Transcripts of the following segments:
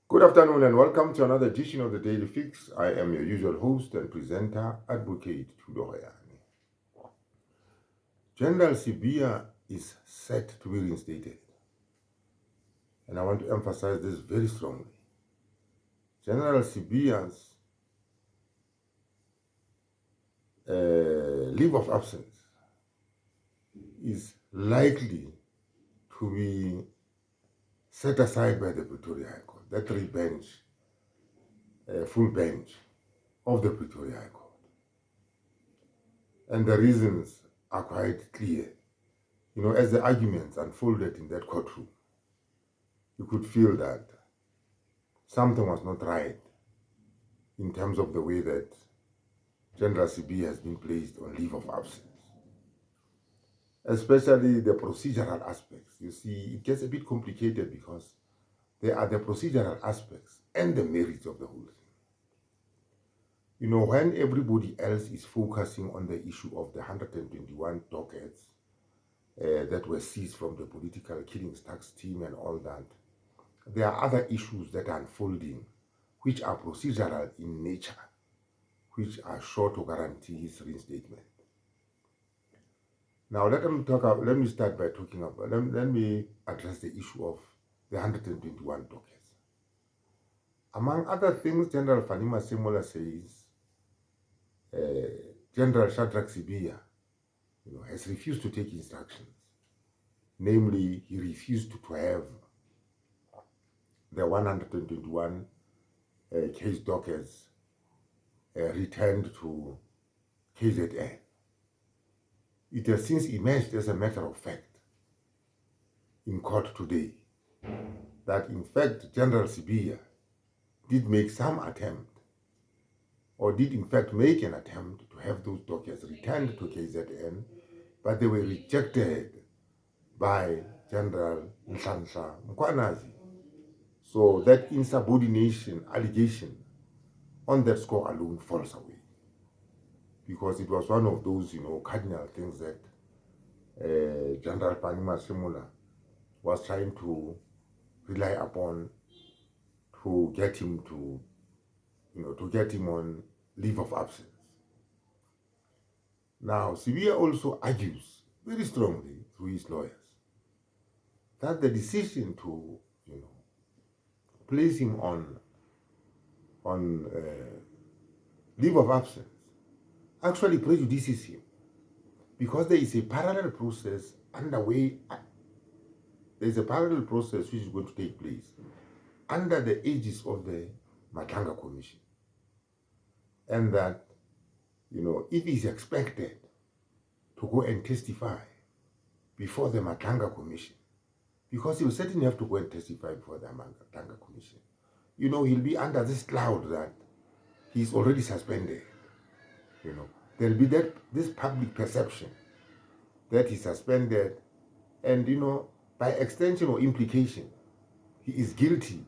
Good afternoon and welcome to another edition of the Daily Fix. I am your usual host and presenter, Advocate Tudoyani. General SIBIYA is set to be reinstated, and I want to emphasize this very strongly. General SIBIYA's leave of absence is likely to be set aside by the Pretoria High Court, that full bench of the Pretoria High Court. And the reasons are quite clear. As the arguments unfolded in that courtroom, you could feel that something was not right in terms of the way that General SIBIYA has been placed on leave of absence, especially the procedural aspects. You see, it gets a bit complicated because there are the procedural aspects and the merits of the whole thing. When everybody else is focusing on the issue of the 121 dockets that were seized from the political killings tax team and all that, there are other issues that are unfolding which are procedural in nature, which are sure to guarantee his reinstatement. Now let me start by talking about, let me address the issue of the 121 dockets. Among other things, General Fanima Semola says General Shadrach SIBIYA has refused to take instructions. Namely, he refused to have the 121 case dockets returned to KZN. It has since emerged as a matter of fact in court today that in fact General SIBIYA did make some attempt, or did in fact make an attempt to have those dockets returned to KZN, but they were rejected by General Nhlanhla Mkhwanazi. So that insubordination allegation on that score alone falls away, because it was one of those, cardinal things that General Fanima Semola was trying to rely upon to get him on leave of absence. Now, SIBIYA also argues very strongly through his lawyers that the decision to, place him on leave of absence actually prejudices him, because there is a parallel process underway. There is a parallel process which is going to take place under the aegis of the Matanga Commission, and that if he's expected to go and testify before the Matanga Commission, because he'll certainly have to go and testify before the Matanga Commission, he'll be under this cloud that he's already suspended. There'll be this public perception that he's suspended, and by extension or implication, he is guilty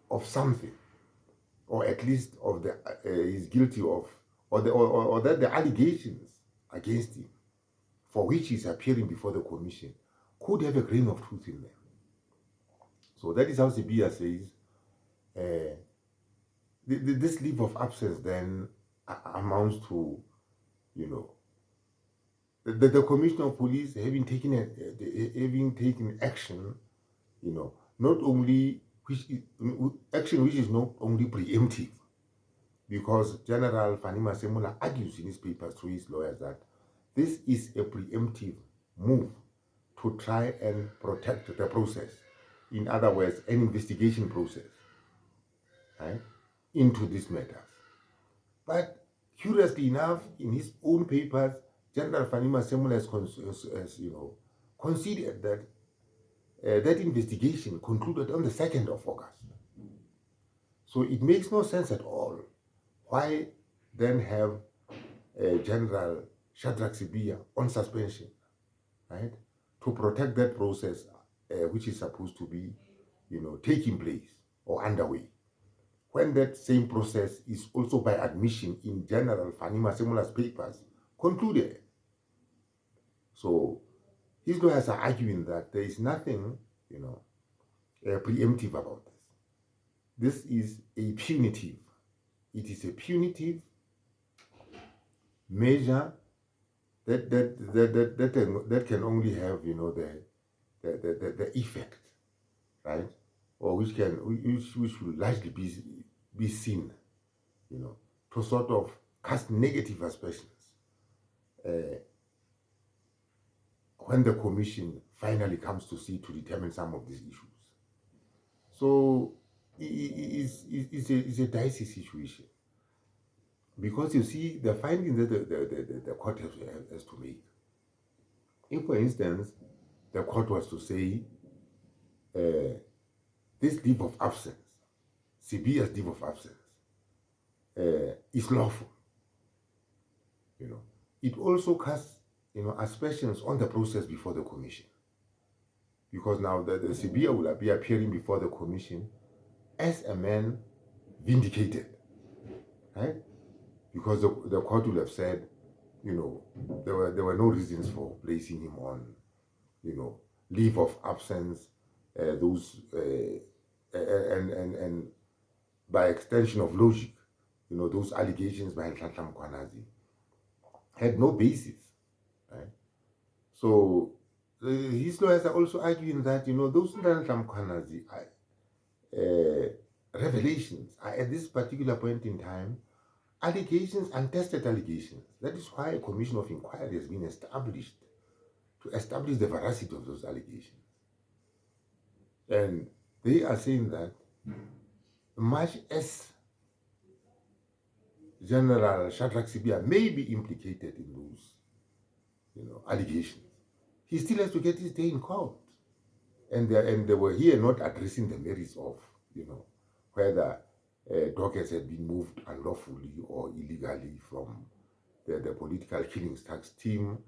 of something, or at least of the he's guilty of, or that the allegations against him for which he's appearing before the commission could have a grain of truth in them. So that is how SIBIYA says this leave of absence then amounts to, the Commissioner of Police having taken action, not only action which is not only preemptive, because General Fanima Semola argues in his papers through his lawyers that this is a preemptive move to try and protect the process. In other words, an investigation process, right, into these matters. But curiously enough, in his own papers, General Fanima Semola has conceded that that investigation concluded on the 2nd of August. So it makes no sense at all why then have General Shadrach SIBIYA on suspension, right, to protect that process which is supposed to be, taking place or underway, when that same process is also by admission in General Fanima Semola's papers concluded. So his lawyers are arguing that there is nothing, preemptive about this. this is a punitive. It is a punitive measure that can only have, you know, the effect, right? Or which will largely be seen, you know, to sort of cast negative aspersions when the commission finally comes to see to determine some of these issues. So it's a dicey situation, because you see the findings that the court has to make. If, for instance, the court was to say this leave of absence, SIBIYA's leave of absence, is lawful, you know, it also casts, you know, aspersions on the process before the commission, because now the SIBIYA will be appearing before the commission as a man vindicated, right? Because the court will have said, you know, there were no reasons for placing him on, you know, leave of absence, and by extension of logic, you know, those allegations by Nhlanhla Mkhwanazi had no basis, right? So his lawyers are also arguing that, you know, those Nhlanhla Mkhwanazi revelations are at this particular point in time allegations, untested allegations. That is why a commission of inquiry has been established to establish the veracity of those allegations. And they are saying that much as General Shadrach SIBIYA may be implicated in those, you know, allegations, he still has to get his day in court. And they were here not addressing the merits of, you know, whether dockets had been moved unlawfully or illegally from the political killings tax team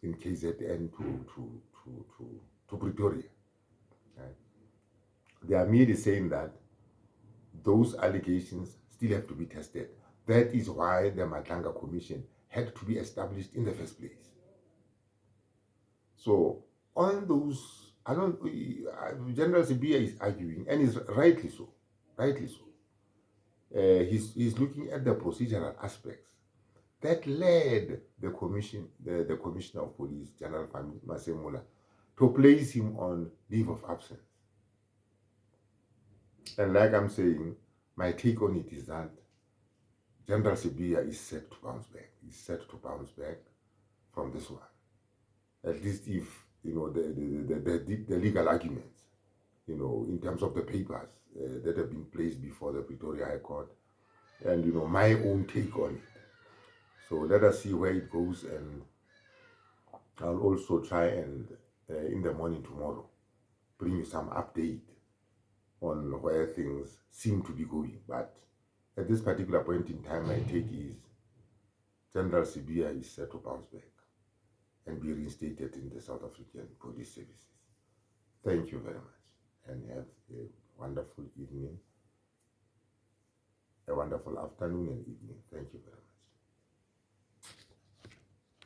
in KZN to Pretoria. Right? They are merely saying that those allegations still have to be tested. That is why the Matlanga Commission had to be established in the first place. So on those, General SIBIYA is arguing, and is rightly so, he's looking at the procedural aspects that led the commission, the Commissioner of Police, General Masemula, to place him on leave of absence. And like I'm saying, my take on it is that General SIBIYA is set to bounce back. He's set to bounce back from this one. At least if, you know, the legal arguments, you know, in terms of the papers that have been placed before the Pretoria High Court, and, you know, my own take on it. So let us see where it goes, and I'll also try and, in the morning tomorrow, bring you some update on where things seem to be going. But at this particular point in time, my take is General SIBIYA is set to bounce back and be reinstated in the South African Police Services. Thank you very much, and have a wonderful evening, a wonderful afternoon and evening. Thank you very much.